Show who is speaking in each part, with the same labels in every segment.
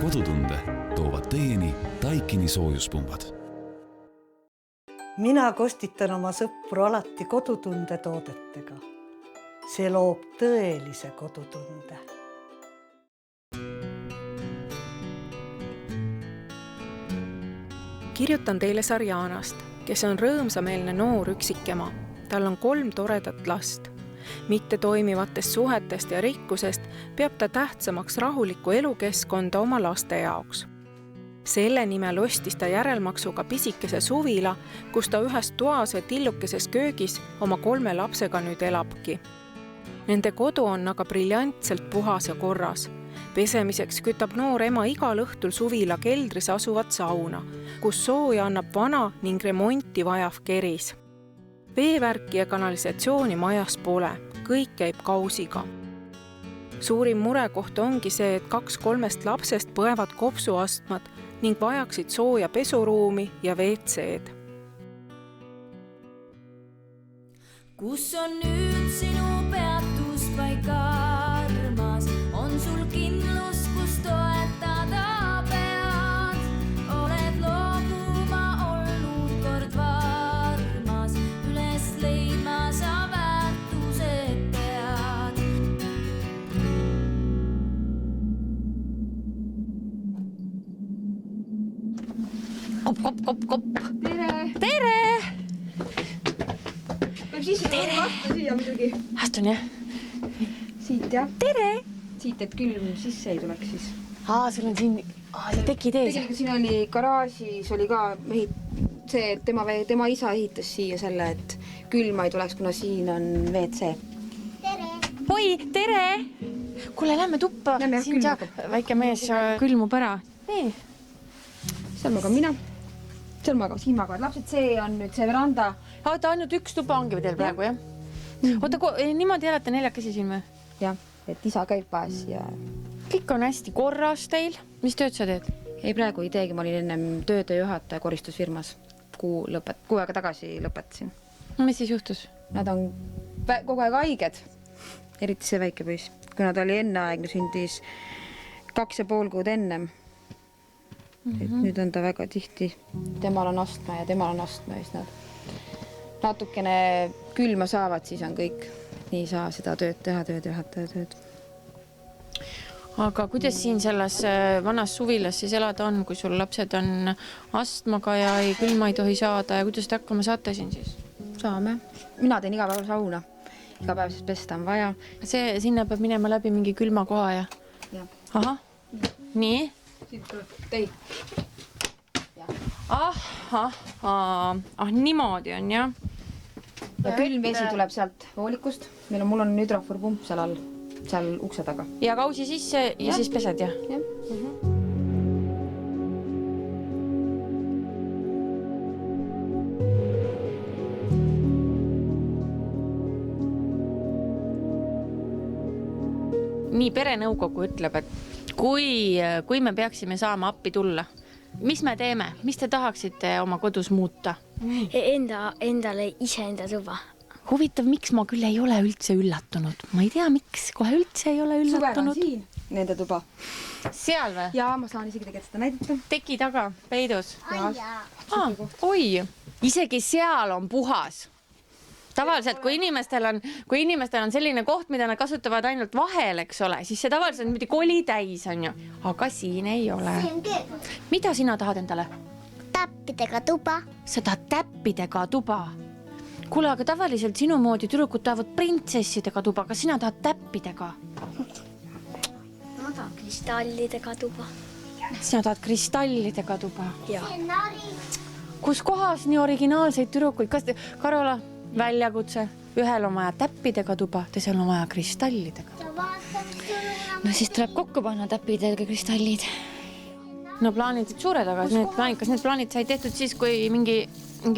Speaker 1: Kodutunde toovad teieni Taikini soojuspumbad.
Speaker 2: Mina kostitan oma sõpru alati kodutunde toodetega. See loob tõelise kodutunde.
Speaker 3: Kirjutan teile Sarjanast, kes on rõõmsameelne noor üksikema. Tal on 3 toredat last. Mitte toimivatest suhetest ja rikkusest peab ta tähtsamaks rahulikku elukeskkonda oma laste jaoks. Selle nimel ostis ta järelmaksuga pisikese suvila, kus ta ühes toas ja tillukeses köögis oma 3 lapsega nüüd elabki. Nende kodu on aga briljantselt puhas ja korras. Pesemiseks kütab noor ema igal õhtul suvila keldris asuvat sauna, kus sooja annab vana ning remonti vajav keris. Veevärki ja kanalisatsiooni majas pole, kõik käib kausiga. Suurim murekoht ongi see, et 2-3 lapsest põevad kopsuastmad ning vajaksid sooja pesuruumi ja WC-d.
Speaker 4: Kus on nüüd sinu peatuspaik armas? On sul kindlus, kus toetada pead? Oled loobuma olnud kord varmas, üles leidma sa väärtused pead.
Speaker 5: Kopp.
Speaker 6: Tere!
Speaker 5: Peab siis vastu siia muidugi.
Speaker 6: Astun, jah?
Speaker 5: Siit, jah?
Speaker 6: Tere!
Speaker 5: Siit, et külm sisse ei tuleks siis.
Speaker 6: Sul on siin tekid ees.
Speaker 5: Tegelikult siin oli garaažis oli ka see, et tema isa ehitas siia selle, et külma ei tuleks, kuna siin on WC.
Speaker 6: Oi, tere! Kuule, lähme tuppa.
Speaker 5: Lähme,
Speaker 6: siin saab väike mees külmub ära. Nii.
Speaker 5: Seal magan mina. Seal siin magavad lapsed. See on nüüd see veranda.
Speaker 6: Oota, ainult 1 tuba ongi teil praegu, jah? Oota, niimoodi elate 4 siin või?
Speaker 5: Jah, et isa käib vaes ja...
Speaker 6: Kõik on hästi korras teil. Mis tööd sa teed?
Speaker 5: Ei, praegu ei teegi. Ma olin ennem töötajuhataja koristusfirmas. 6 aega tagasi lõpetasin.
Speaker 6: Mis siis juhtus?
Speaker 5: Nad on kogu aeg haiged. Eriti see väike poiss. Kuna ta oli enneaegne, sündis 2,5 kuud ennem. Et nüüd on ta väga tihti. Temal on astma ja temal on astma. Siis nad natukene külma saavad, siis on kõik. Nii saa seda tööd teha, töötajuhataja tööd.
Speaker 6: Aga kuidas siin selles vanas suvilas siis elada on, kui sul lapsed on astmaga ja külma ei tohi saada ja kuidas te hakkama saate siin siis?
Speaker 5: Saame. Mina teen iga päev sauna. Iga päev siis pesta on vaja.
Speaker 6: Sinna peab minema läbi mingi külma koha ja? Ahah. Nii?
Speaker 5: Siit tuleb tei.
Speaker 6: Niimoodi on, jah?
Speaker 5: Ja külm vesi tuleb sealt voolikust. Mul on hüdroforpump seal all, seal ukse taga.
Speaker 6: Ja kausi sisse ja siis pesed, jah?
Speaker 5: Jah.
Speaker 6: Nii, perenõukogu ütleb, et kui me peaksime saama appi tulla, mis me teeme? Mis te tahaksite oma kodus muuta?
Speaker 7: Endale iseenda tuba.
Speaker 6: Huvitav, miks ma küll ei ole üldse üllatunud? Ma ei tea, miks kohe üldse ei ole üllatunud.
Speaker 5: Suvel on siin, nende tuba.
Speaker 6: Seal või?
Speaker 5: Jaa, ma saan isegi tegelikult seda näidata.
Speaker 6: Teki taga, peidus. Oi, isegi seal on puhas. Tavaliselt, kui inimestel on selline koht, mida nad kasutavad ainult vahel, eks ole, siis see tavaliselt on koli täis, on ju. Aga siin ei ole. Mida sina tahad endale?
Speaker 7: Täppidega tuba.
Speaker 6: Sa tahad täppidega tuba? Kuule, aga tavaliselt sinu moodi tüdrukud tahavad printsessidega tuba, kas sina tahad täppidega?
Speaker 7: Ma tahan kristallidega tuba.
Speaker 6: Sina tahad kristallidega tuba?
Speaker 7: Jah.
Speaker 6: Kus kohas nii originaalseid tüdrukuid? Kas Karola, väljakutse, ühel on vaja täppidega tuba, teisel on vaja kristallidega.
Speaker 7: No siis tuleb kokku panna täppidega kristallid.
Speaker 6: No plaanid suured, aga kas need plaanid sai tehtud siis, kui mingi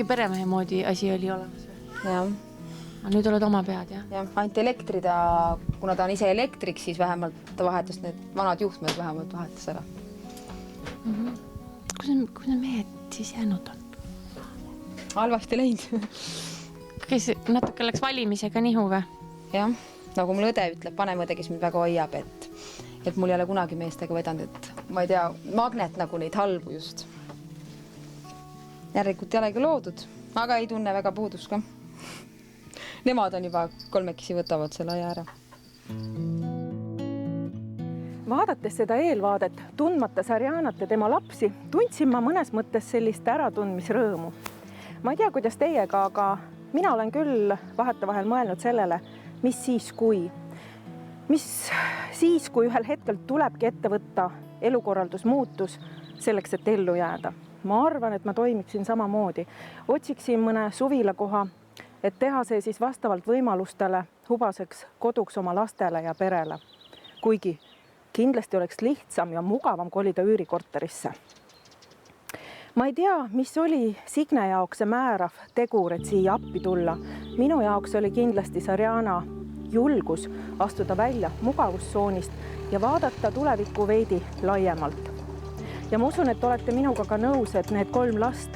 Speaker 6: peremehe moodi asi oli olemas?
Speaker 5: Jah.
Speaker 6: Nüüd oled oma pead, jah?
Speaker 5: Jah, ainult elektri kuna ta on ise elektrik, siis vähemalt ta vahetas need vanad juhtmed vähemalt vahetas ära.
Speaker 6: Kus need mehed siis jäänud on?
Speaker 5: Halvasti läinud.
Speaker 6: Kes natuke läks valimisega nihu või?
Speaker 5: Jah, nagu mul õde ütleb, vanem õde, kes mind väga hoiab, et mul ei ole kunagi meestega vedanud, et ma ei tea, magnet nagu neid halbu just. Järelikult ei olegi loodud, aga ei tunne väga puudust ka. Nemad on juba kolmekesi võtavad selle aja ära.
Speaker 3: Vaadates seda eelvaadet, tundmata Sarjanat ja tema lapsi, tundsin ma mõnes mõttes sellist äratundmisrõõmu. Ma ei tea, kuidas teiega, aga mina olen küll vahetevahel mõelnud sellele, mis siis, kui ühel hetkel tulebki ette võtta elukorraldusmuutus selleks, et ellu jääda. Ma arvan, et ma toimiksin samamoodi. Otsiksin mõne suvilakoha, et teha see siis vastavalt võimalustele hubaseks koduks oma lastele ja perele. Kuigi kindlasti oleks lihtsam ja mugavam kolida üürikorterisse. Ma ei tea, mis oli Signe jaoks see määrav tegur, et siia appi tulla. Minu jaoks oli kindlasti Sarjana julgus astuda välja mugavustsoonist ja vaadata tulevikku veidi laiemalt. Ja ma usun, et olete minuga ka nõus, et need 3 last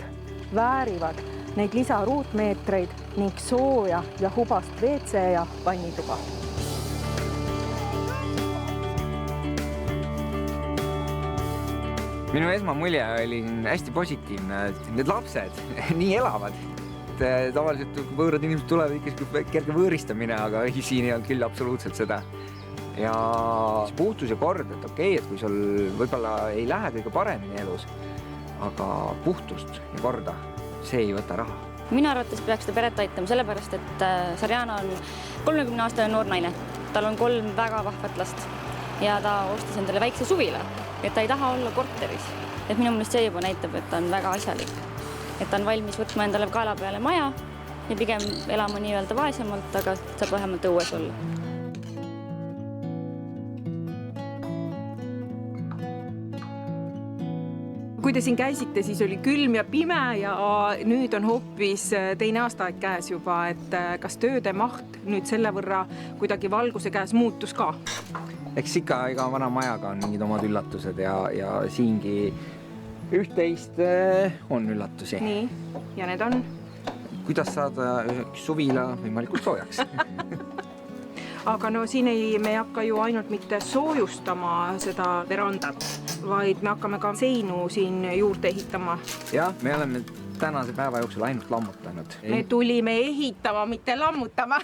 Speaker 3: väärivad neid lisaruutmeetreid ning sooja ja hubast WC ja vannituba.
Speaker 8: Minu esmamulje oli hästi positiivne. Need lapsed nii elavad. Tavaliselt võõrad inimesed tulevad ikka kerge võõristamine, aga siin ei olnud küll absoluutselt seda. Ja puhtus ja kord, et okei, et kui sul võib-olla ei lähe kõige paremini elus, aga puhtust ja korda, see ei võta raha.
Speaker 7: Minu arvates peaks seda peret aitama sellepärast, et Sarjana on 30-aastane noor naine. Tal on 3 väga vahvat last ja ta ostis endale väikse suvila, et ta ei taha olla korteris. Et minu mõelest see juba näitab, et ta on väga asjalik. Et ta on valmis võtma endale kaela peale maja ja pigem elama nii-öelda vaesemalt, aga saab vähemalt õues olla.
Speaker 3: Kui te siin käisite, siis oli külm ja pime ja nüüd on hoopis teine aastaaeg käes juba, et kas tööde maht nüüd selle võrra kuidagi valguse käes muutus ka?
Speaker 8: Eks ikka iga vana majaga on mingid omad üllatused ja siingi üht-teist on üllatusi.
Speaker 3: Nii, ja need on?
Speaker 8: Kuidas saada üks suvila võimalikult soojaks?
Speaker 3: Aga no siin me ei hakka ju ainult mitte soojustama seda verandat, vaid me hakkame ka seinu siin juurde ehitama.
Speaker 8: Jah, me oleme tänase päeva jooksul ainult lammutanud.
Speaker 3: Me tulime ehitama, mitte lammutama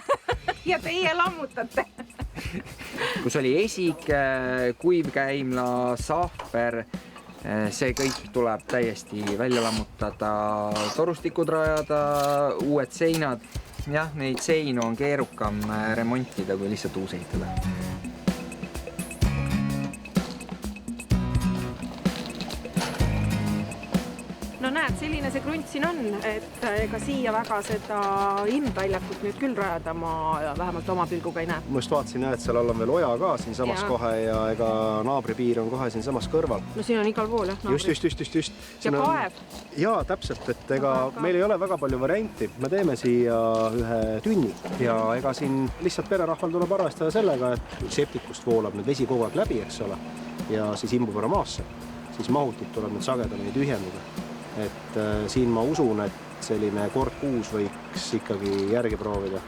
Speaker 3: ja teie lammutate.
Speaker 8: Kus oli esik, kuivkäimla, sahver, see kõik tuleb täiesti välja lammutada, torustikud rajada, uued seinad. Jah, neid seinu on keerukam remontida, kui lihtsalt uus ehitada.
Speaker 3: No näed, selline see krunt siin on, et ega siia väga seda ilmväljakut nüüd küll rajada ma vähemalt oma pilguga ei näe.
Speaker 9: Ma just vaatasin, et seal all on veel oja ka siin samas kohe ja ega naabripiir on kohe siin samas kõrval.
Speaker 3: No siin on igal pool, jah?
Speaker 9: Just.
Speaker 3: Ja kaev?
Speaker 9: Jaa, täpselt, et ega meil ei ole väga palju varianti. Me teeme siia ühe tünni ja ega siin lihtsalt pererahval tuleb arvestada sellega, et septikust voolab nüüd vesi kogu aeg läbi, eks ole, ja siis imbub ära maasse. Siis mahutit tuleb nüüd sagedamini tühjendada. Et siin ma usun, et selline kord kuus võiks ikkagi järgi proovida.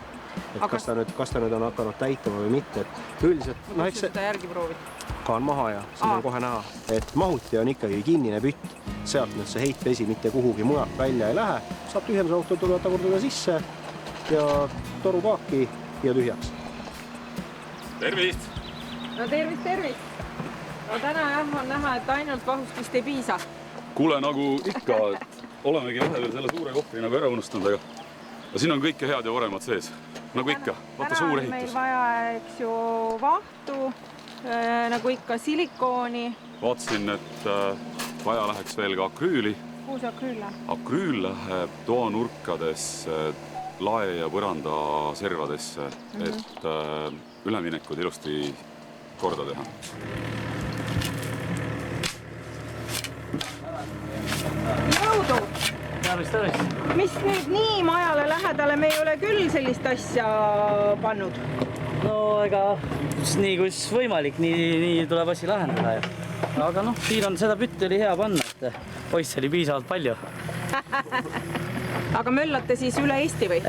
Speaker 9: Et kas ta nüüd on hakanud täituma või mitte. Et üldiselt,
Speaker 3: eks seda järgi proovid?
Speaker 9: Kaan maha ja siin on kohe näha, et mahuti on ikkagi kinnine pütt. Sealt nüüd see heitvesi mitte kuhugi mujalt välja ei lähe. Saab tühjendusauto tulla tagurdada sisse ja toru paaki ja tühjaks.
Speaker 10: Tervist!
Speaker 3: No tervist! No täna jah on näha, et ainult vahustist ei piisa.
Speaker 10: Kuule, nagu ikka, olemegi ühe veel selle suure kohvri nagu ära unustanud, aga siin on kõike head ja varemad sees. Nagu ikka, vaata suur ehitus.
Speaker 3: Täna on meil vaja, eks ju, vahtu, nagu ikka silikooni. Vaatasin, et vaja läheks veel ka akrüüli. Kuhu see akrüül läheb? Akrüül läheb toanurkades, lae ja põranda servadesse, et üleminekud ilusti korda teha. Jõudu! Mis nüüd nii majale lähedale, me ei ole küll sellist asja pannud?
Speaker 11: No ega nii kus võimalik, nii tuleb asi lahendada. Aga noh, siin on seda pütti oli hea panna, et poiss oli piisavalt palju.
Speaker 3: Aga möllate siis üle Eesti või?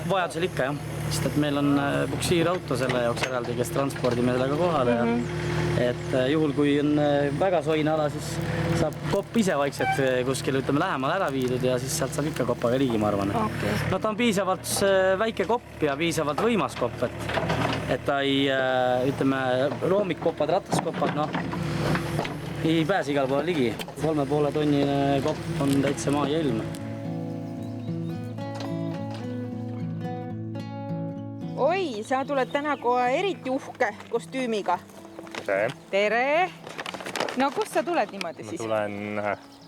Speaker 11: Vajadusel ikka jah, sest et meil on buksiirauto selle jaoks eraldi, kes transpordime sellega kohale. et juhul, kui on väga soine ala, siis saab kopp ise vaikselt kuskil, ütleme, lähemale ära viidud ja siis sealt saab ikka kopaga ligi, ma arvan.
Speaker 3: Okay.
Speaker 11: No ta on piisavalt väike kopp ja piisavalt võimas kopp, et ta ei, ütleme, roomikkopad, rataskopad, noh, ei pääse igal poole ligi. 3,5 tonnine kopp on täitsa maa ja ilm.
Speaker 3: Oi, sa tuled täna kohe eriti uhke kostüümiga.
Speaker 12: Tere!
Speaker 3: Tere! No kust sa tuled niimoodi siis?
Speaker 12: Ma tulen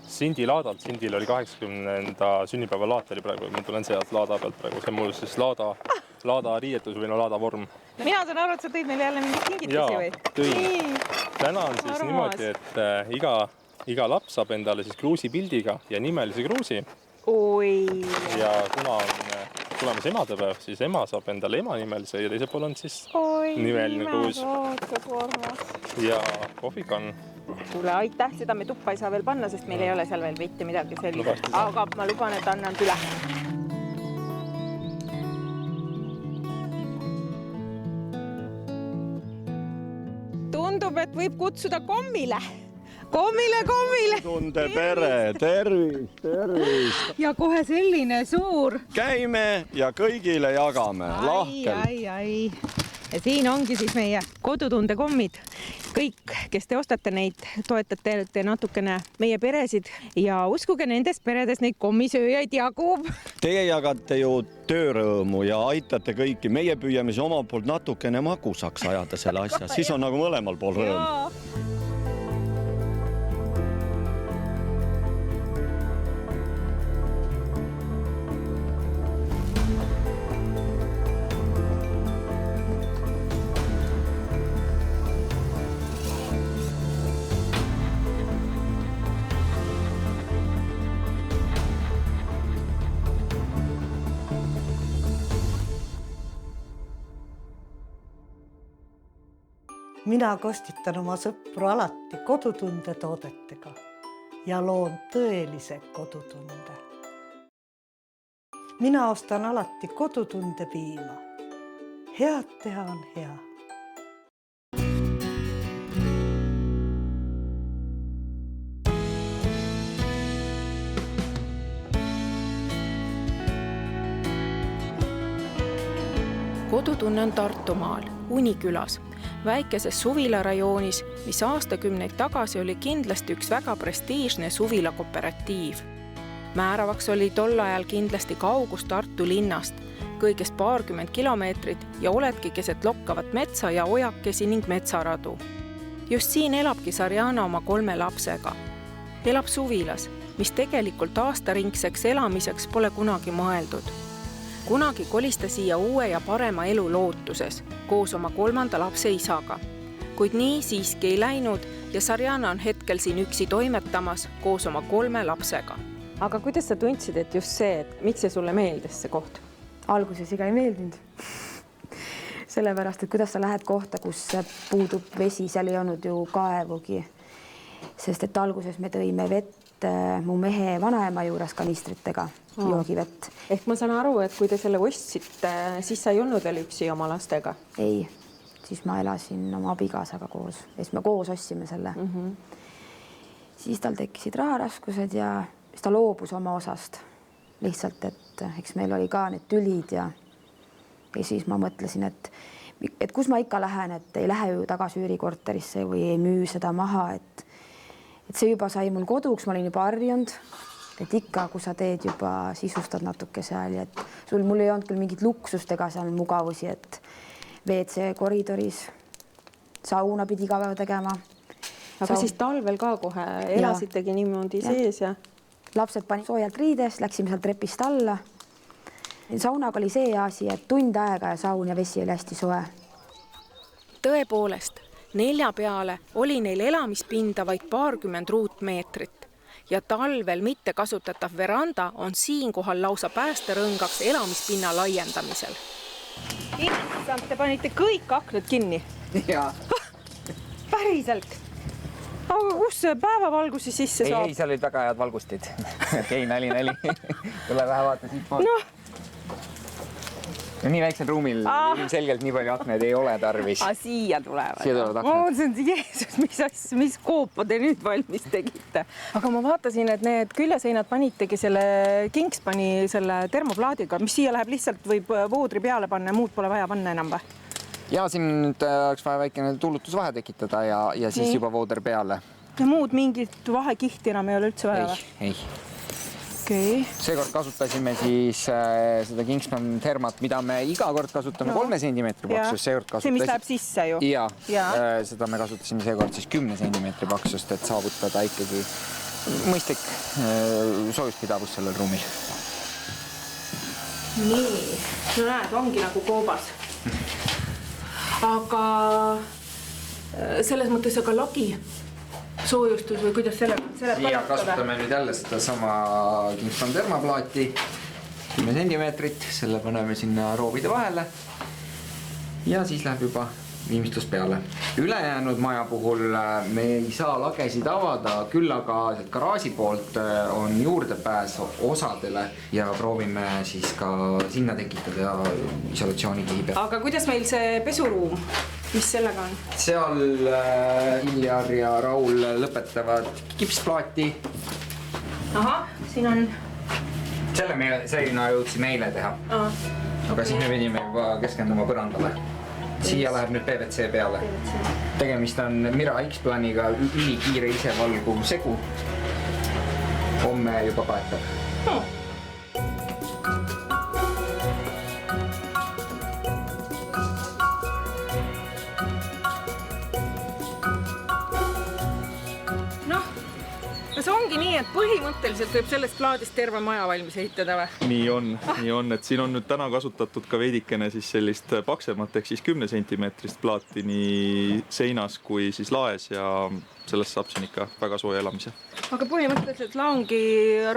Speaker 12: Sindi laadalt. Sindil oli 80. sünnipäeva laat oli praegu. Ma tulen sealt laada pealt praegu. See on mul siis laada riietus või laada vorm.
Speaker 3: Mina saan aru, et sa tõid meile jälle mingit kingitusi või?
Speaker 12: Jaa, tõin. Täna on siis niimoodi, et iga laps saab endale siis kruusipildiga ja nimelise kruusi.
Speaker 3: Oi!
Speaker 12: Ja kuna on tulemas emadepäev, siis ema saab endale ema nimelise ja teise pool on siis nimeline kruus. Ja kohvik on.
Speaker 3: Kuule, aitäh, seda me tuppa ei saa veel panna, sest meil ei ole seal veel mitte midagi sellist. Aga ma luban, et annan üle. Tundub, et võib kutsuda kommile. Kommile!
Speaker 13: Tunde pere, tervist!
Speaker 3: Ja kohe selline suur.
Speaker 13: Käime ja kõigile jagame, lahkel.
Speaker 3: Ai. Ja siin ongi siis meie kodutunde kommid. Kõik, kes te ostate neid, toetate natukene meie peresid ja uskuge, nendes peredes neid kommisööjaid jagub.
Speaker 13: Teie jagate ju töörõõmu ja aitate kõiki. Meie püüame siis omalt poolt natukene magusaks ajada selle asja. Siis on nagu mõlemal pool rõõm.
Speaker 2: Mina kostitan oma sõpru alati kodutunde toodetega ja loon tõelise kodutunde. Mina ostan alati kodutunde piima. Head teha on hea.
Speaker 3: Kodutunne on Tartumaal, Unikülas, väikeses suvilarajoonis, mis aastakümneid tagasi oli kindlasti üks väga prestiižne suvilakooperatiiv. Määravaks oli tol ajal kindlasti kaugus Tartu linnast, kõigest 20 kilomeetrit ja oledki keset lokkavat metsa ja ojakesi ning metsaradu. Just siin elabki Sarjana oma 3 lapsega. Elab suvilas, mis tegelikult aastaringseks elamiseks pole kunagi mõeldud. Kunagi kolis ta siia uue ja parema elu lootuses, koos oma 3. lapse isaga. Kuid nii siiski ei läinud ja Sarjana on hetkel siin üksi toimetamas koos oma 3 lapsega. Aga kuidas sa tundsid, et just see, et miks see sulle meeldis see koht?
Speaker 5: Alguses iga ei meeldinud. Sellepärast, et kuidas sa lähed kohta, kus puudub vesi, seal ei olnud ju kaevugi. Sest et alguses me tõime vett mu mehe vanaema juures kanistritega joogivett.
Speaker 3: Ehk ma saan aru, et kui te selle ostsite, siis sa ei olnud veel üksi oma lastega?
Speaker 5: Ei, siis ma elasin oma abikaasaga koos. Siis me koos ostsime selle. Siis tal tekkisid raharaskused ja siis ta loobus oma osast. Lihtsalt, et eks meil oli ka need tülid ja siis ma mõtlesin, et kus ma ikka lähen, et ei lähe ju tagasi üürikorterisse või ei müü seda maha, et see juba sai mul koduks, ma olin juba harjunud, et ikka, kui sa teed juba, sisustad natuke seal ja et mul ei olnud küll mingit luksust ega seal mugavusi, et WC koridoris sauna pidi iga päev tegema.
Speaker 3: Aga siis talvel ka kohe elasitegi niimoodi sees ja?
Speaker 5: Lapsed pani soojalt riides, läksime sealt trepist alla. Saunaga oli see asi, et tund aega ja saun ja vesi oli hästi soe.
Speaker 3: Tõepoolest, 4 peale oli neil elamispinda vaid 20 ruutmeetrit ja talvel mitte kasutatav veranda on siinkohal lausa päästerõngaks elamispinna laiendamisel. Issand, te panite kõik aknad kinni?
Speaker 8: Jaa.
Speaker 3: Päriselt? Aga kus päevavalgusi sisse saab?
Speaker 8: Ei, seal olid väga head valgustid. Okei, nali. Tule vähe vaata siit poolt.
Speaker 3: No.
Speaker 8: Ja nii väiksel ruumil ilmselgelt nii palju aknaid ei ole tarvis.
Speaker 3: Siia tulevad.
Speaker 8: Siia tulevad aknad.
Speaker 3: Ma mõtlesin, et Jeesus, mis koopa te nüüd valmis tegite? Aga ma vaatasin, et need küljaseinad panitegi selle Kings pani selle termoplaadiga, mis siia läheb lihtsalt võib voodri peale panna ja muud pole vaja panna enam või?
Speaker 8: Ja siin nüüd oleks vaja väikene tuulutusvahe tekitada ja siis juba vooder peale.
Speaker 3: Ja muud mingit vahekihti enam ei ole üldse vaja või?
Speaker 8: Ei.
Speaker 3: Okay.
Speaker 8: Seekord kasutasime siis seda Kingspan Thermat, mida me iga kord kasutame 3 sentimeetri paksust.
Speaker 3: See, mis läheb sisse ju.
Speaker 8: Ja seda me kasutasime seekord siis 10 sentimeetri paksust, et saavutada ikkagi mõistlik soojuspidavus sellel ruumil.
Speaker 3: Nii, no näed, ongi nagu koobas. Aga selles mõttes aga lagi soojustus või kuidas selle
Speaker 8: ja kasutame nüüd jälle seda sama Kingspan termaplaati 10 sentimeetrit, selle paneme sinna roobide vahele ja siis läheb juba viimistlus peale. Ülejäänud maja puhul me ei saa lagesid avada, küll aga garaaži poolt on juurdepääs osadele ja proovime siis ka sinna tekitada isolatsioonikihi peal.
Speaker 3: Aga kuidas meil see pesuruum? Mis sellega on?
Speaker 8: Seal Iljar ja Raul lõpetavad kipsplaati.
Speaker 3: Aha, siin on...
Speaker 8: Selline jõudsime eile teha. Aga siis me pidime juba keskenduma põrandale. Siia läheb nüüd PVC peale. Tegemist on Mira X-planiga ülikiire isevalguv segu. Homme juba paetab.
Speaker 3: See ongi nii, et põhimõtteliselt võib sellest plaadist terve maja valmis ehitada või?
Speaker 14: Nii on, et siin on nüüd täna kasutatud ka veidikene siis sellist paksemat ehk siis 10 sentimeetrist plaati nii seinas kui siis laes ja sellest saab siin ikka väga sooja elamise.
Speaker 3: Aga põhimõtteliselt laongi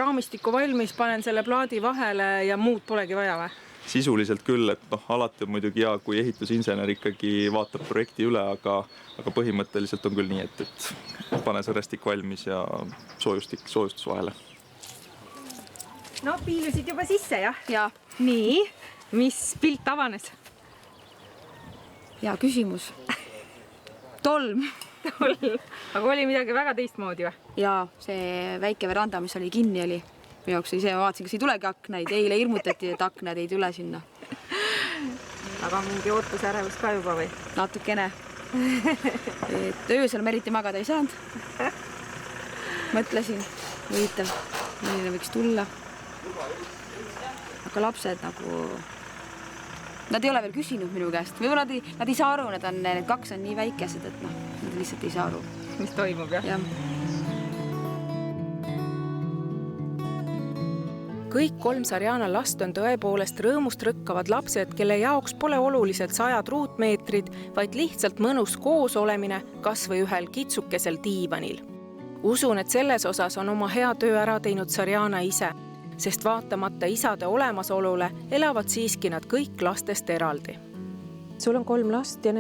Speaker 3: raamistiku valmis, panen selle plaadi vahele ja muud polegi vaja või?
Speaker 14: Sisuliselt küll, et alati on muidugi hea, kui ehitusinsener ikkagi vaatab projekti üle, aga põhimõtteliselt on küll nii, et pane see restik valmis ja soojustus vahele.
Speaker 3: No piilusid juba sisse, jah? Ja. Nii, mis pilt avanes?
Speaker 5: Ja küsimus. Tolm.
Speaker 3: Aga oli midagi väga teistmoodi või?
Speaker 5: Ja see väike veranda, mis oli kinni oli. Minu jaoks ise vaatasin, kas ei tulegi aknaid. Eile hirmutati, et aknad ei tule sinna.
Speaker 3: Aga mingi ootusärevus ka juba või?
Speaker 5: Natukene. Et öösel me eriti magada ei saanud. Mõtlesin, huvitav, milline võiks tulla. Aga lapsed nagu... Nad ei ole veel küsinud minu käest. Võib-olla nad ei saa aru, need 2 on nii väikesed, et nad lihtsalt ei saa aru.
Speaker 3: Mis toimub, jah? Kõik 3 Sarjana last on tõepoolest rõõmust rõkkavad lapsed, kelle jaoks pole olulised 100 ruutmeetrid, vaid lihtsalt mõnus koos olemine kas või ühel kitsukesel diivanil. Usun, et selles osas on oma hea töö ära teinud Sarjana ise, sest vaatamata isade olemasolule elavad siiski nad kõik lastest eraldi. Sul on 3 last ja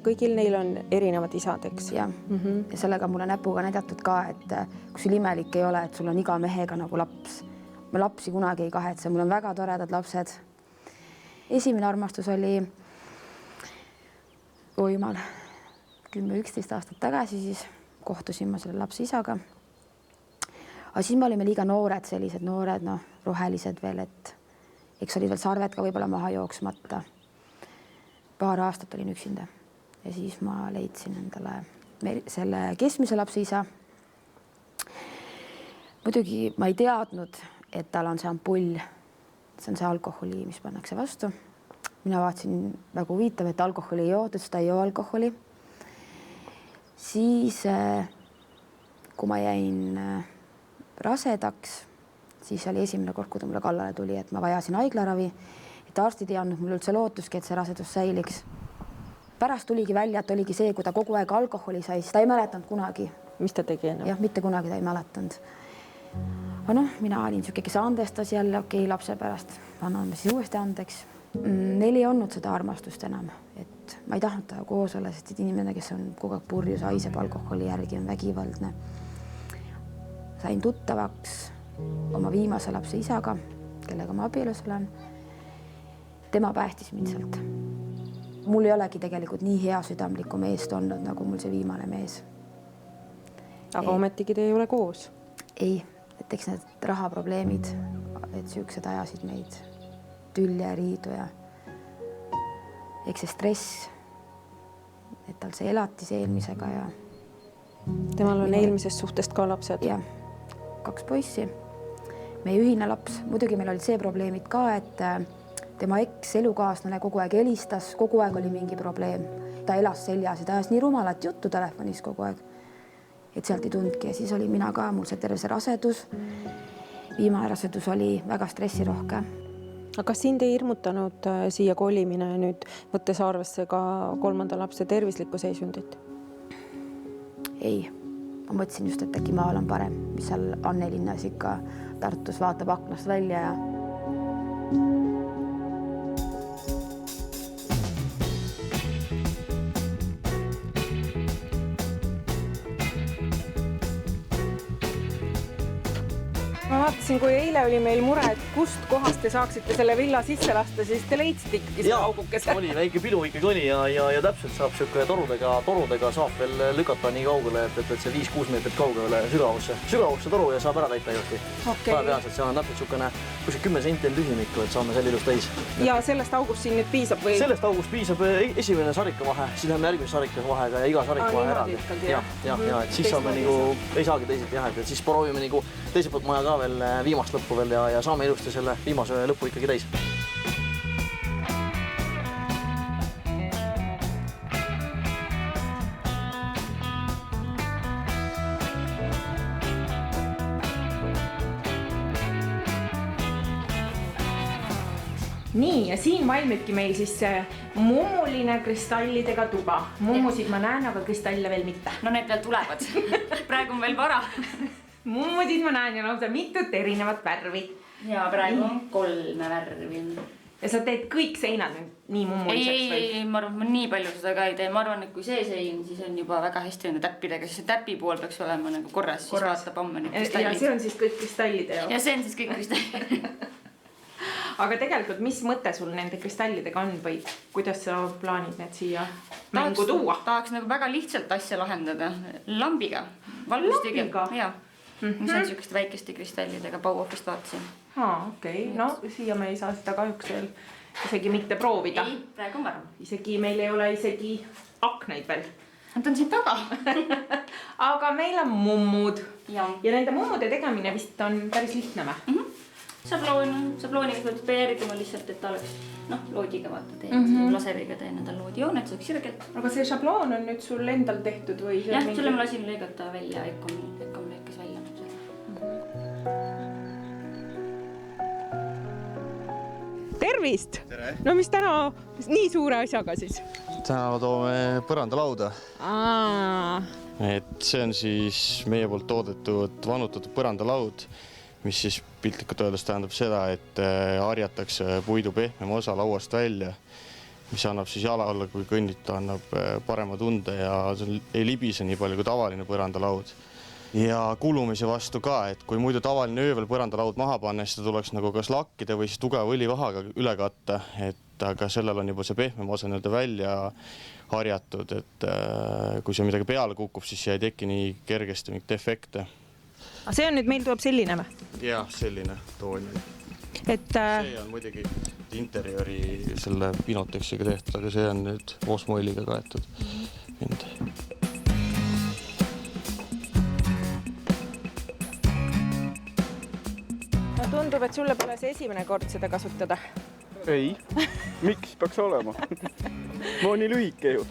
Speaker 3: kõigil neil on erinevad isad, eks?
Speaker 5: Ja sellega mulle näpuga näidatud ka, et kui sul imelik ei ole, et sul on iga mehega nagu laps. Ma lapsi kunagi ei kahetse, mul on väga toredad lapsed. Esimene armastus oli, jumal, 10-11 aastat tagasi siis kohtusin ma selle lapse isaga. Aga siis me olime liiga noored, sellised noored, rohelised veel, et eks olid veel sarved ka võib-olla maha jooksmata. Paar aastat olin üksinda ja siis ma leidsin endale selle keskmise lapse isa. Muidugi ma ei teadnud, et tal on see ampull, see on see alkoholi, mis pannakse vastu. Mina vaatasin väga huvitav, et alkoholi ei joo, ta ei joo alkoholi. Siis, kui ma jäin rasedaks, siis oli esimene kord, kui ta mulle kallale tuli, et ma vajasin haiglaravi, et arstid ei andnud mulle üldse lootuski, et see rasedus säiliks. Pärast tuligi välja, et oligi see, kui ta kogu aeg alkoholi sai, ta ei mäletanud kunagi.
Speaker 3: Mis ta tegi enne?
Speaker 5: Jah, mitte kunagi ta ei mäletanud. Aga mina olin siuke, kes andestas jälle, okei, lapse pärast anname siis uuesti andeks. Neil ei olnud seda armastust enam, et ma ei tahtnud ta koos olla, sest inimene, kes on kogu aeg purjus, haiseb alkoholi järgi, on vägivaldne. Sain tuttavaks oma viimase lapse isaga, kellega ma abielus olen. tema päästis mind sealt. Mul ei olegi tegelikult nii hea südamlikku meest olnud, nagu mul see viimane mees.
Speaker 3: Aga ometigi te ei ole koos?
Speaker 5: Ei, et eks need rahaprobleemid, et süüksed ajasid meid tülja ja riidu ja eks see stress, et tal see elatis eelmisega ja
Speaker 3: temal on eelmisest suhtest ka lapsed?
Speaker 5: Jah, 2 poissi. Meie ühine laps, muidugi meil olid see probleemid ka, et tema eks-elukaaslane kogu aeg helistas, kogu aeg oli mingi probleem. Ta elas seljas ja ta ajas nii rumalat juttu telefonis kogu aeg, et sealt ei tundki. Ja siis oli mina ka, mul see terve see rasedus. Viimane rasedus oli väga stressirohke.
Speaker 3: Aga kas sind ei hirmutanud siia kolimine nüüd, võttes arvesse ka 3. lapse tervislikku seisundit?
Speaker 5: Ei, ma mõtlesin just, et äkki maal on parem, mis seal Annelinnas ikka Tartus vaatab aknast välja ja
Speaker 3: ma vaatasin, kui eile oli meil mure, et kust kohast te saaksite selle villa sisse lasta, siis te leidsite ikkagi selle augukese.
Speaker 11: Oli väike pidu ikkagi oli ja täpselt saab siuke torudega saab veel lükata nii kaugele, et see 5-6 meetrit kaugele sügavusse toru ja saab ära täita juhti. Peaasjalt seal on täpselt siukene 10 senti on tühimikku, et saame selle ilus täis.
Speaker 3: Ja sellest august siin nüüd piisab või?
Speaker 11: Sellest august piisab esimene sarikavahe, siis läheme järgmise sarikavahega ja iga sarikavahe eraldi. Ja, et siis saame ei saagi teised jah, et siis proovime teiselt poolt maja ka veel viimast lõppu veel ja saame ilusti selle viimase lõppu ikkagi täis.
Speaker 3: Nii, ja siin valmibki meil siis see mummuline kristallidega tuba. Mummusid ma näen, aga kristalle veel mitte.
Speaker 7: No need veel tulevad. Praegu on veel vara.
Speaker 3: Mummusid ma näen ja lausa mitut erinevat värvi.
Speaker 7: Ja praegu on 3 värvi.
Speaker 3: Ja sa teed kõik seinad nii mummuliseks või?
Speaker 7: Ei, ma arvan, et ma nii palju seda ka ei tee. Ma arvan, et kui see sein, siis on juba väga hästi nende täppidega, siis see täpi pool peaks olema nagu korras, siis vaatab amme need kristallid.
Speaker 3: Ja see on siis kõik kristallide jaoks?
Speaker 7: Ja see on siis kõik kristallid.
Speaker 3: Aga tegelikult, mis mõte sul nende kristallidega on või kuidas sa plaanid need siia mängu tuua?
Speaker 7: Tahaks nagu väga lihtsalt asja lahendada. Lambiga. Valgustiga. Jaa. Mis on siukeste väikeste kristallidega Bauhofist vaatasin.
Speaker 3: Okei. No siia me ei saa seda kahjuks veel isegi mitte proovida.
Speaker 7: Ei, praegu on varm.
Speaker 3: Isegi meil ei ole isegi akneid veel.
Speaker 7: Nad on siin taga.
Speaker 3: Aga meil on mummud.
Speaker 7: Ja
Speaker 3: nende mummude tegemine vist on päris lihtne või?
Speaker 7: Sablooniga peab peeriduma lihtsalt, et ta oleks loodiga vaata teen. Laseriga teen endal loodijooned, see oleks sirgelt.
Speaker 3: Aga see šabloon on nüüd sul endal tehtud või?
Speaker 7: Jah, selle ma lasin lõigata välja, Ekom lõikas välja.
Speaker 3: Tervist! No mis täna nii suure asjaga siis?
Speaker 15: Täna toome põrandalauda. Et see on siis meie poolt toodetud vanutatud põrandalaud, mis siis piltlikult öeldes tähendab seda, et harjatakse puidu pehmema osa lauast välja, mis annab siis jala alla, kui kõnnita, annab parema tunde ja ei libise nii palju kui tavaline põrandalaud. Ja kulumise vastu ka, et kui muidu tavaline öövel põrandalaud maha panna, siis ta tuleks nagu kas lakkide või siis tugeva õlivahaga üle katta, aga sellel on juba see pehmem osa välja harjatud, et kui see midagi peale kukub, siis ei teki nii kergesti mingit efekte.
Speaker 3: Aga see on nüüd, meil tuleb selline või?
Speaker 15: Jah, selline toon.
Speaker 3: See
Speaker 15: on muidugi interiöri selle pinoteksiga tehtud, aga see on nüüd osmoiliga kaetud.
Speaker 3: Tundub, et sulle pole see esimene kord seda kasutada.
Speaker 16: Ei, miks peaks olema? Ma olen nii lühike ju.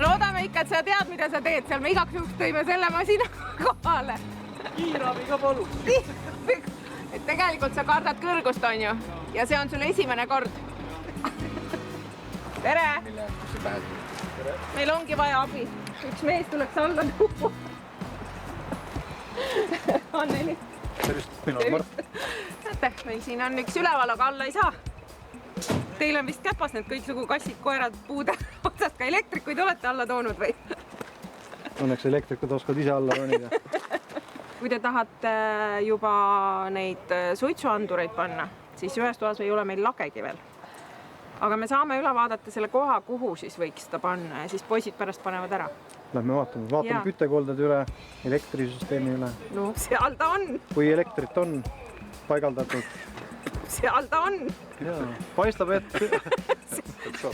Speaker 3: Loodame ikka, et sa tead, mida sa teed seal. Me igaks juhuks tõime selle masina kohale.
Speaker 16: Kiirabiga palun.
Speaker 3: Et tegelikult sa kardad kõrgust, on ju? Ja see on sulle esimene kord. Tere! Meil ongi vaja abi. Üks mees tuleks alla tuua. Anneli.
Speaker 16: Tervist, mina olen Mart.
Speaker 3: Näete, meil siin on üks üleval, aga alla ei saa. Teil on vist käpas need kõiksugu kassid, koerad, puude otsast ka elektrikuid olete alla toonud või?
Speaker 16: Õnneks elektrikud oskavad ise alla ronida.
Speaker 3: kui te tahate juba neid suitsuandureid panna, siis ühes toas ei ole meil lagegi veel. Aga me saame üle vaadata selle koha, kuhu siis võiks seda panna ja siis poisid pärast panevad ära.
Speaker 9: Lähme vaatame küttekolded üle, elektrisüsteemi üle.
Speaker 3: No seal ta on.
Speaker 9: Kui elektrit on paigaldatud.
Speaker 3: Seal ta on.
Speaker 9: Paistab, et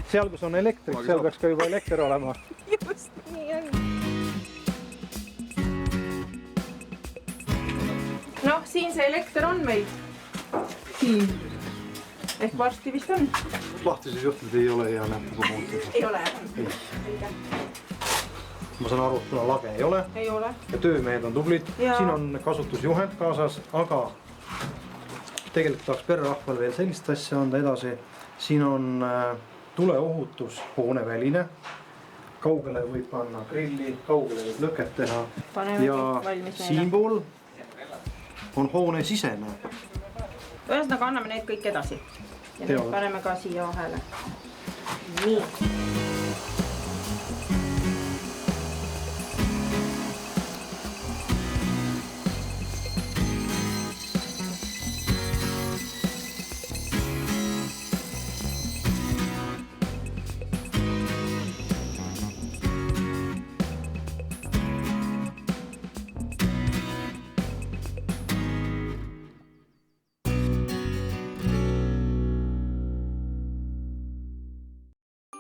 Speaker 9: seal, kus on elektrit, seal peaks ka juba elekter olema.
Speaker 3: Just nii on. Noh, siin see elekter on meil. Siin. Ehk varsti vist on.
Speaker 9: Lahtises juhtmed ei ole hea näppuga muutunud.
Speaker 3: Ei ole.
Speaker 9: Ma saan aru, et kuna lage ei ole.
Speaker 3: Ei ole.
Speaker 9: Ja töömehed on tublid. Siin on kasutusjuhend kaasas, aga tegelikult tahaks pererahval veel sellist asja anda edasi. Siin on tuleohutus hooneväline. Kaugele võib panna grilli, kaugele võib lõket teha. Ja siinpool on hoone sisene.
Speaker 3: Ühesõnaga anname need kõik edasi. Ja nüüd paneme ka siia vahele. Nii.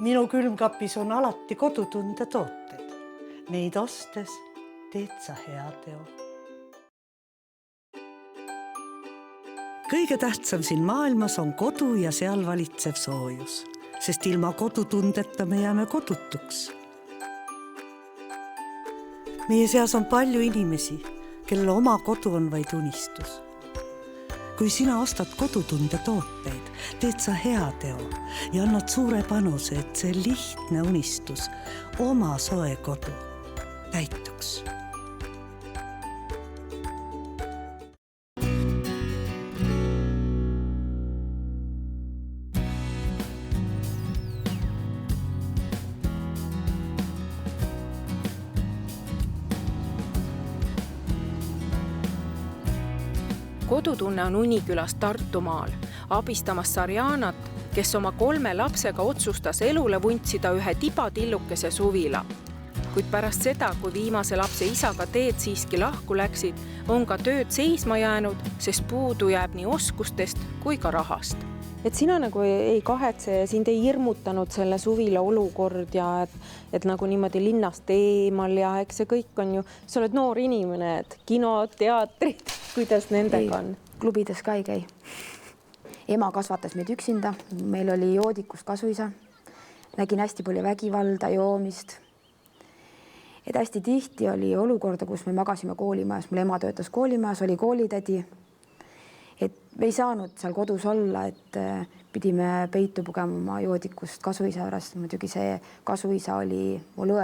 Speaker 2: Minu külmkapis on alati kodutunde tooted. Neid ostes teed sa hea teo. Kõige tähtsam siin maailmas on kodu ja seal valitsev soojus, sest ilma kodutundeta me jääme kodutuks. Meie seas on palju inimesi, kellel oma kodu on vaid unistus. Kui sina ostad kodutunde tooteid, teed sa hea teo ja annad suure panuse, et see lihtne unistus oma soe kodu täituks.
Speaker 3: Kodutunne on Unikülas Tartumaal, abistamas Sarjanat, kes oma 3 lapsega otsustas elule vuntsida ühe tibatillukese suvila. Kuid pärast seda, kui viimase lapse isaga teed siiski lahku läksid, on ka tööd seisma jäänud, sest puudu jääb nii oskustest kui ka rahast. Et sina nagu ei kahetse ja sind ei hirmutanud selle suvila olukord ja et nagu niimoodi linnast eemal ja eks see kõik on ju, sa oled noor inimene, et kinod, teatrid, kuidas nendega on?
Speaker 5: Klubides ka ei käi. Ema kasvatas meid üksinda, meil oli joodikust kasuisa, nägin hästi palju vägivalda, joomist. Et hästi tihti oli olukorda, kus me magasime koolimajas, mul ema töötas koolimajas, oli koolitädi. Et me ei saanud seal kodus olla, et pidime peitu pugema oma joodikust kasuisa juures. Muidugi see kasuisa oli mul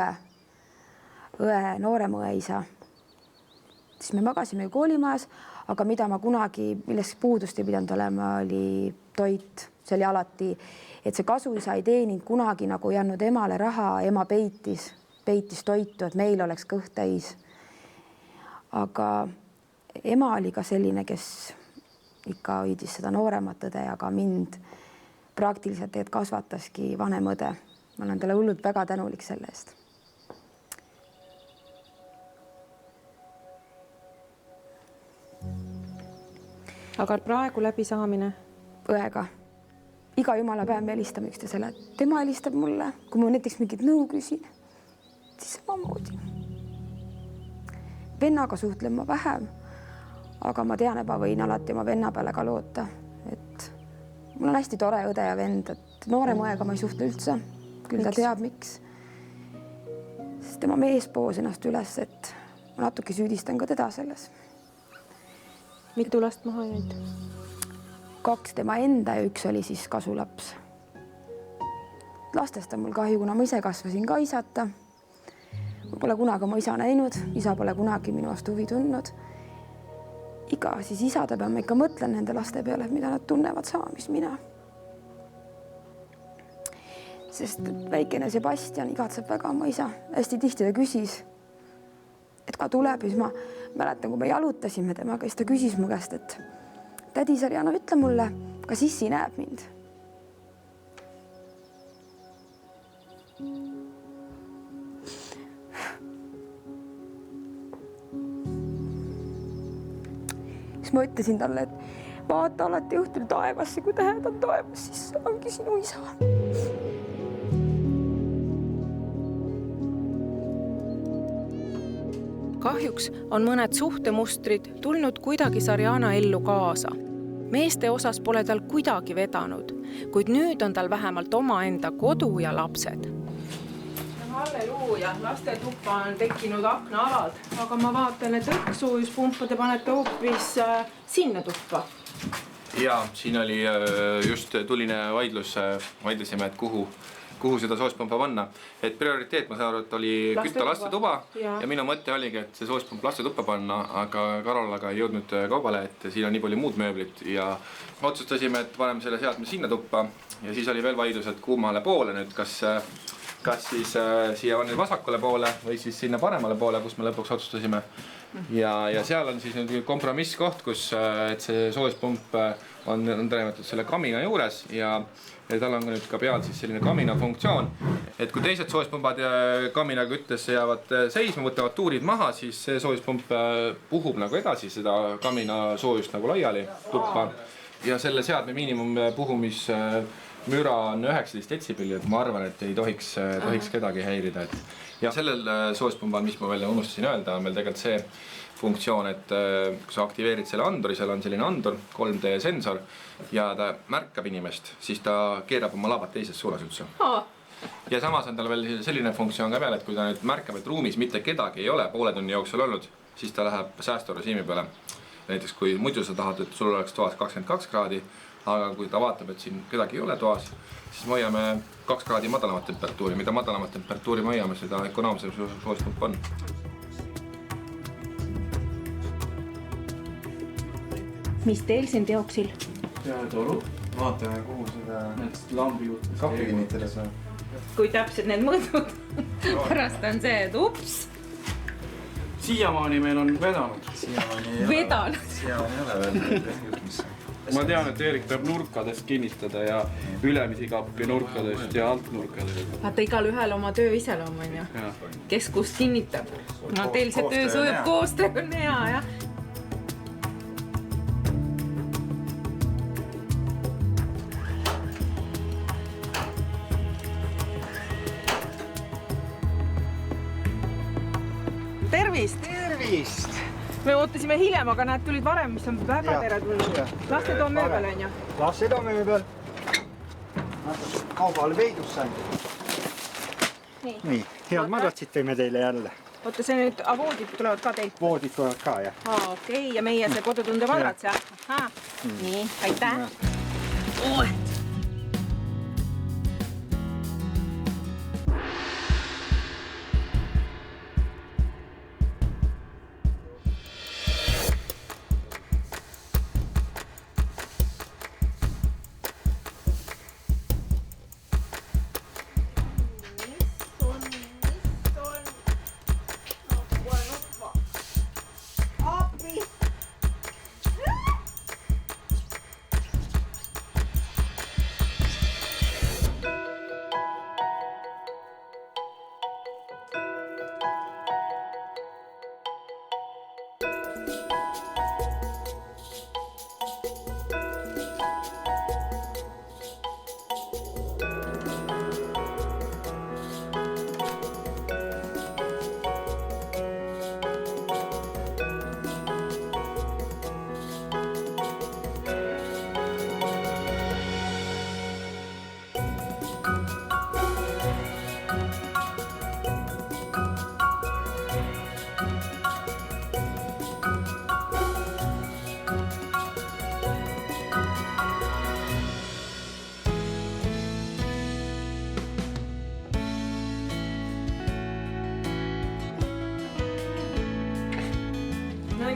Speaker 5: noorem õeisa. Siis me magasime koolimajas, aga mida ma kunagi, millest puudust ei pidanud olema, oli toit. See oli alati, et see kasuisa ei teeninud kunagi nagu ei andnud emale raha, ema peitis toitu, et meil oleks kõht täis. Aga ema oli ka selline, kes ikka hoidis seda nooremat õde ja ka mind praktiliselt kasvataski vanem õde. Ma olen talle hullult väga tänulik selle eest.
Speaker 3: Aga praegu läbisaamine? Õega.
Speaker 5: Iga jumala päev me helistame üksteisele. Tema helistab mulle, kui ma näiteks mingit nõu küsin, siis samamoodi. Vennaga suhtlen ma vähem. Aga ma tean, et ma võin alati oma venna peale ka loota, et mul on hästi tore õde ja vend, et noorem õega ma ei suhtle üldse, küll ta teab miks. Sest tema mees poos ennast üles, et ma natuke süüdistan ka teda selles.
Speaker 3: Mitu last maha jäid?
Speaker 5: 2 tema enda ja 1 oli siis kasulaps. Lastest on mul kahju, kuna ma ise kasvasin ka isata. Ma pole kunagi oma isa näinud, isa pole kunagi minu vastu huvi tundnud. Iga siis isade peal ma ikka mõtlen nende laste peale, mida nad tunnevad sama, mis mina. Sest väikene Sebastian igatseb väga oma isa. Hästi tihti ta küsis, et ka tuleb, siis ma mäletan, kui me jalutasime temaga, siis ta küsis mu käest, et tädi Sarjana, ütle mulle, kas issi näeb mind? Siis ma ütlesin talle, et vaata alati õhtul taevasse, kui tähed on taevas, siis see ongi sinu isa.
Speaker 3: Kahjuks on mõned suhtemustrid tulnud kuidagi Sarjana ellu kaasa. Meeste osas pole tal kuidagi vedanud, kuid nüüd on tal vähemalt omaenda kodu ja lapsed. Halleluuja, lastetuppa on tekkinud aknaalad, aga ma vaatan, et õhksoojuspumpa te panete hoopis sinna tuppa.
Speaker 17: Ja, siin oli just tuline vaidlus, vaidlesime, et kuhu seda soojuspumpa panna. Et prioriteet, ma saan aru, et oli kütta lastetuba ja minu mõte oligi, et see soojuspump lastetuppa panna, aga Karolaga ei jõudnud kaubale, et siin on nii palju muud mööblit ja otsustasime, et paneme selle seadme sinna tuppa ja siis oli veel vaidlus, et kummale poole nüüd, kas siis siia on nüüd vasakule poole või siis sinna paremale poole, kus me lõpuks otsustasime. Ja seal on siis nüüd kompromisskoht, kus et see soojuspump on tõenäoliselt selle kamina juures ja tal on nüüd ka peal siis selline kamina funktsioon. Et kui teised soojuspumbad kamina küttesse jäävad seisma, võtavad tuurid maha, siis see soojuspump puhub nagu edasi seda kamina soojust nagu laiali tuppa. Ja selle seadme miinimum puhumis müra on 19 detsibelli, et ma arvan, et ei tohiks kedagi häirida. Ja sellel soojuspumbal, mis ma veel unustasin öelda, on meil tegelikult see funktsioon, et kui sa aktiveerid selle anduri, seal on selline andur, 3D sensor ja ta märkab inimest, siis ta keerab oma labad teises suunas üldse. Ja samas on tal veel selline funktsioon ka peal, et kui ta nüüd märkab, et ruumis mitte kedagi ei ole poole tunni jooksul olnud, siis ta läheb säästurežiimi peale. Näiteks kui muidu sa tahad, et sul oleks toas 22 kraadi, aga kui ta vaatab, et siin kedagi ei ole toas, siis me hoiame 2 kraadi madalamat temperatuuri. Mida madalamat temperatuuri me hoiame, seda ökonoomsem soojuspump on.
Speaker 3: Mis teil siin teoksil?
Speaker 18: Toru. Vaatame, kuhu seda lambi kappi kinnitada saab.
Speaker 3: Kui täpselt need mõõdud. Pärast on see, et ups.
Speaker 18: Siiamaani meil on vedanud.
Speaker 3: Vedanud?
Speaker 18: Siiamaani ei ole veel.
Speaker 16: Ma tean, et Eerik peab nurkadest kinnitada ja ülemisi kappi nurkadest ja alt nurkadest.
Speaker 3: Vaata, igal ühel oma töö iseloom on ju. Kes kust kinnitab. No teil see töö sujub, koostöö on hea, jah. Tervist!
Speaker 9: Tervist!
Speaker 3: Me ootasime hiljem, aga näed, tulid varem, mis on väga teretulnud. Laste too mööbel on ju?
Speaker 9: Laste too mööbel. Kaubale veidus sain. Nii, head madratsid tõime teile jälle.
Speaker 3: Oota, see nüüd, voodid tulevad ka teilt?
Speaker 9: Voodid tulevad ka, jah.
Speaker 3: Okei, ja meie see kodutunde madrats, jah? Nii, aitäh!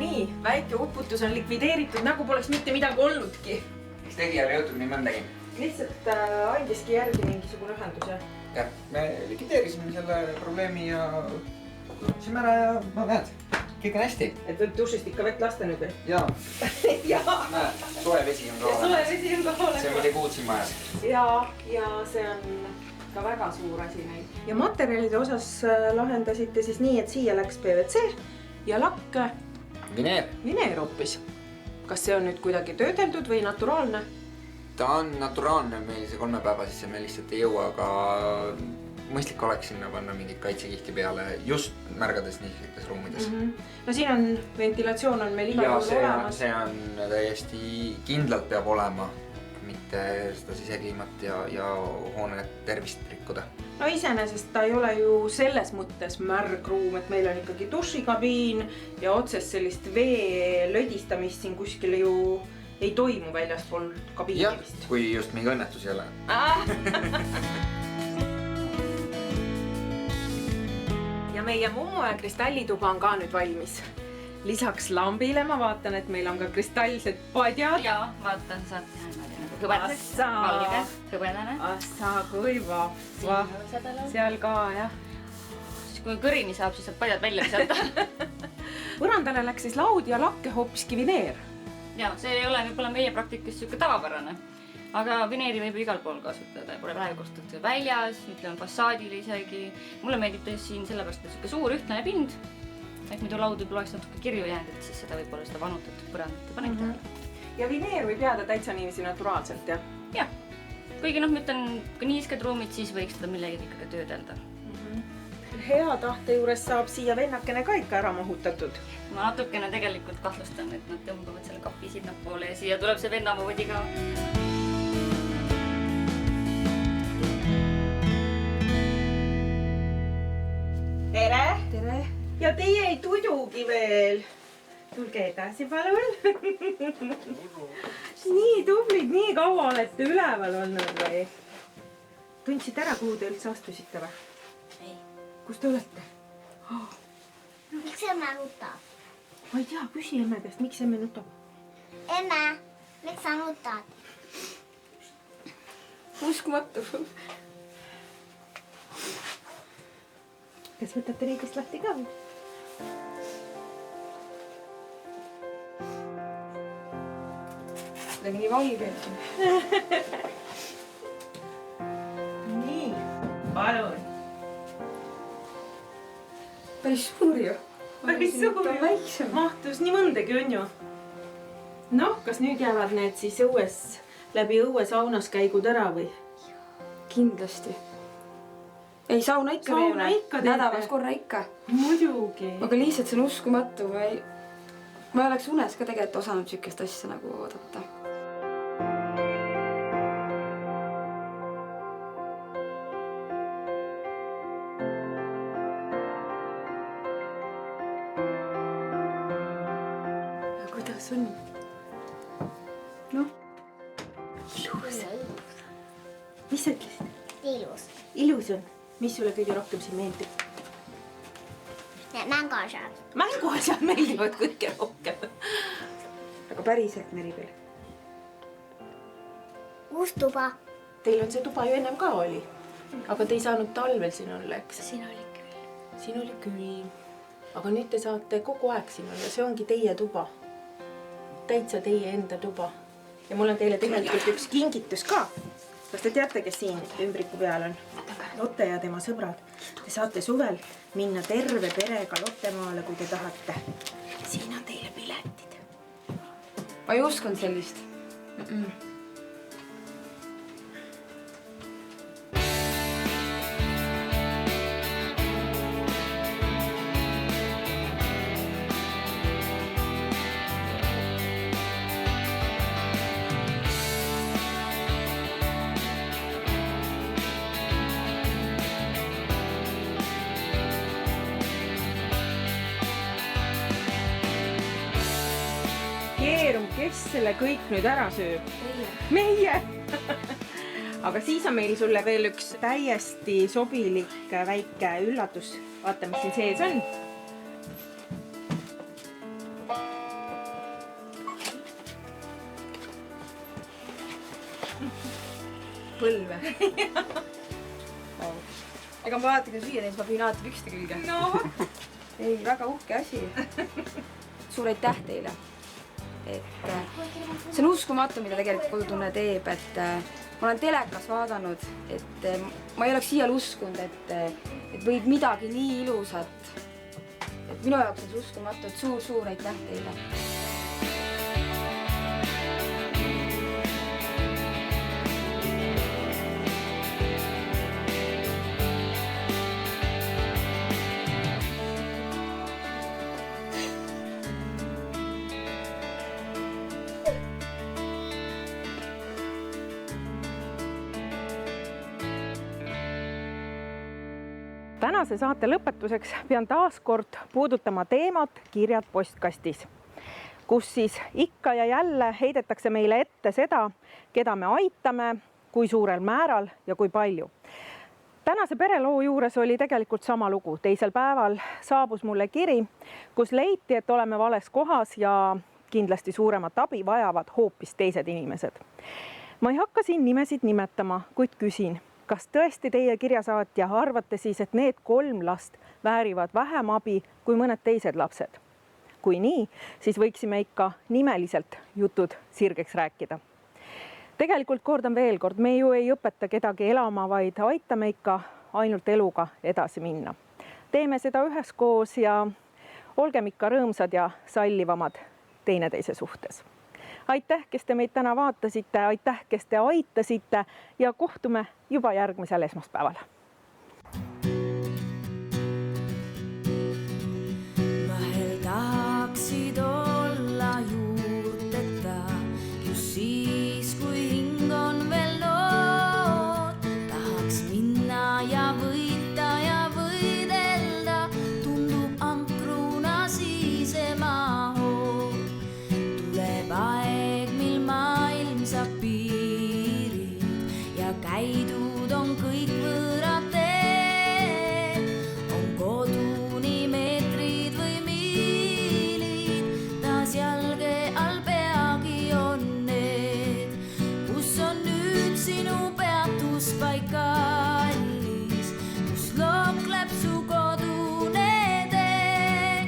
Speaker 3: nii, väike uputus on likvideeritud, nagu poleks mitte midagi olnudki.
Speaker 8: Miks tegija ei juhtunud nii mõndagi?
Speaker 3: Lihtsalt andiski järgi mingisugune ühendus, jah?
Speaker 8: Jah, me likvideerisime selle probleemi ja kutsime ära ja ma näed. kõik on hästi.
Speaker 3: Et võib dušist ikka vett lasta nüüd või?
Speaker 8: Jaa.
Speaker 3: Jaa.
Speaker 8: Soe vesi on ka olemas.
Speaker 3: Soe vesi on ka olemas.
Speaker 8: See on midagi uut siin majas.
Speaker 3: Ja see on ka väga suur asi neid. Ja materjalide osas lahendasite siis nii, et siia läks PVC ja lakk. Vineer hoopis. Kas see on nüüd kuidagi töödeldud või naturaalne?
Speaker 8: Ta on naturaalne, meil see 3 päeva sisse me lihtsalt ei jõua, aga mõistlik oleks sinna panna mingid kaitsekihti peale just märgades niisugustes ruumides.
Speaker 3: No siin on ventilatsioon on meil igal juhul olemas.
Speaker 8: See on täiesti kindlalt peab olema, mitte seda sisekliimat ja hoone tervist rikkuda.
Speaker 3: No iseenesest ta ei ole ju selles mõttes märg ruum, et meil on ikkagi dušikabiin ja otsest sellist vee lödistamist siin kuskil ju ei toimu väljaspool kabiini vist.
Speaker 8: Jah, kui just mingi õnnetus ei ole.
Speaker 3: Ja meie mummu ja kristallituba on ka nüüd valmis. Lisaks lambile ma vaatan, et meil on ka kristallsed padjad.
Speaker 7: Jaa, vaatan, saad teha nagu hõbedaseks, valge, hõbedane.
Speaker 3: Assa, kui vahva. Seal ka, jah.
Speaker 7: Siis kui kõrini saab, siis saab padjad välja visata.
Speaker 3: Põrandale läks siis laud ja lakke hoopiski vineer.
Speaker 7: Jaa, see ei ole võib-olla meie praktikas siuke tavapärane. Aga vineeri võib igal pool kasutada, pole praegu kasutada väljas, ütleme fassaadil isegi. Mulle meeldib ta siin sellepärast, et siuke suur ühtlane pind. Et midu laud võib oleks natuke kirju jäänud, et siis seda võib-olla seda vanutatud põrandat panegi tähele.
Speaker 3: Ja vineer võib jääda täitsa niiviisi naturaalselt, jah?
Speaker 7: Jah. Kuigi noh, ma ütlen, kui niisked ruumid, siis võiks seda millegagi ikkagi töödelda.
Speaker 3: Hea tahte juures saab siia vennakene ka ikka ära mahutatud.
Speaker 7: Ma natukene tegelikult kahtlustan, et nad tõmbavad selle kapi sinna poole ja siia tuleb see vennamoodi ka.
Speaker 3: Tere! Tere! Ja teie ei tudugi veel. Tulge edasi, palun. Nii tublid, nii kaua olete üleval olnud või? Tundsite ära, kuhu te üldse astusite või?
Speaker 19: Ei.
Speaker 3: Kus te olete?
Speaker 19: Miks emme nutab?
Speaker 3: Ma ei tea, küsi emme käest, miks emme nutab?
Speaker 19: Emme, miks sa nutad?
Speaker 3: Uskumatu. Kas võtate riidest lahti ka või?
Speaker 5: Kuidagi nii valgelt.
Speaker 3: Nii, palun.
Speaker 5: Päris suur ju.
Speaker 3: Päris suur ju. Mahtus nii mõndagi on ju. Noh, kas nüüd jäävad need siis läbi õue saunas käigud ära või?
Speaker 5: Kindlasti. Ei, sauna ikka
Speaker 3: Sauna ikka teete.
Speaker 5: Nädalas korra ikka.
Speaker 3: Muidugi.
Speaker 5: Aga lihtsalt see on uskumatu. Ma ei oleks unes ka tegelikult osanud sükest asja nagu oodata. Kuidas on? Noh?
Speaker 3: Ilus. Mis sa ütlesid?
Speaker 19: Ilus.
Speaker 3: Ilus on. Mis sulle kõige rohkem siin meeldib?
Speaker 19: Need mänguasjad.
Speaker 3: Mänguasjad meeldivad kõige rohkem.
Speaker 5: Aga päriselt, Meribel?
Speaker 19: Uus tuba.
Speaker 3: Teil on see tuba ju ennem ka oli. Aga te ei saanud talvel siin olla, eks?
Speaker 19: Siin oli küll.
Speaker 3: Siin oli küll. Aga nüüd te saate kogu aeg siin olla. See ongi teie tuba. Täitsa teie enda tuba. Ja mul on teile tegelikult üks kingitus ka. Kas te teate, kes siin ümbriku peal on? Lotte ja tema sõbrad. Te saate suvel minna terve perega Lottemaale, kui te tahate. Siin on teile piletid.
Speaker 5: Ma ei uskunud sellist.
Speaker 3: Kes selle kõik nüüd ära sööb? Meie! Aga siis on meil sulle veel üks täiesti sobilik väike üllatus. Vaata, mis siin sees on.
Speaker 5: Põlve. Ega ma vaatan, kui süüa teen, siis ma püün alati pükste külge.
Speaker 3: No,
Speaker 5: ei, väga uhke asi. Suur aitäh teile. See on uskumatu, mida tegelikult Kodutunne teeb, et ma olen telekas vaadanud, et ma ei oleks siial uskunud, et võib midagi nii ilusat. Et minu jaoks on see uskumatu, et suur aitäh teile.
Speaker 3: Tänase saate lõpetuseks pean taas kord puudutama teemat Kirjad postkastis, kus siis ikka ja jälle heidetakse meile ette seda, keda me aitame, kui suurel määral ja kui palju. Tänase pereloo juures oli tegelikult sama lugu. Teisel päeval saabus mulle kiri, kus leiti, et oleme vales kohas ja kindlasti suuremat abi vajavad hoopis teised inimesed. Ma ei hakka siin nimesid nimetama, kuid küsin, kas tõesti teie kirjasaatja arvate siis, et need 3 last väärivad vähem abi kui mõned teised lapsed? Kui nii, siis võiksime ikka nimeliselt jutud sirgeks rääkida. Tegelikult kordan veel kord, me ju ei õpeta kedagi elama, vaid aitame ikka ainult eluga edasi minna. Teeme seda üheskoos ja olgem ikka rõõmsad ja sallivamad teineteise suhtes. Aitäh, kes te meid täna vaatasite, aitäh, kes te aitasite ja kohtume juba järgmisel esmaspäeval.
Speaker 4: Vahel tahaksid olla juurteta, just siis, kui hing on veel noor. Tahaks minna ja võita ja võidelda, tundub ankruna siisema hool. Tuleb aeg, mil maailm saab piirid ja käidud on kõik võõrad teed. On koduni meetrid või miilid, taas jalge all peagi on need. Kus on nüüd sinu peatuspaik kallis, kus lookleb su kodune tee?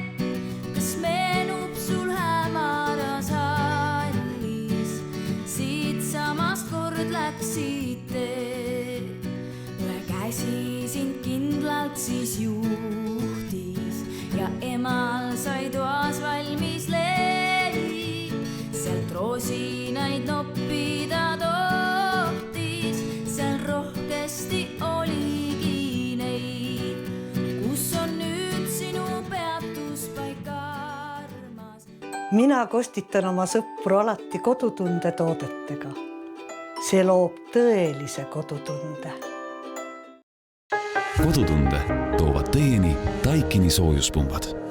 Speaker 4: Kas meenub sul hämaras hallis, siit samast kord läksid tee? Ühe käsi sind kindlalt siis juhtis ja emal sai toas valmis leib. Sealt roosinaid noppida tohtis, seal rohkesti oligi neid. Kus on nüüd sinu peatuspaik armas?
Speaker 2: Mina kostitan oma sõpru alati Kodutunde toodetega. See loob tõelise kodutunde.
Speaker 1: Kodutunde toovad teieni Taikini soojuspumbad.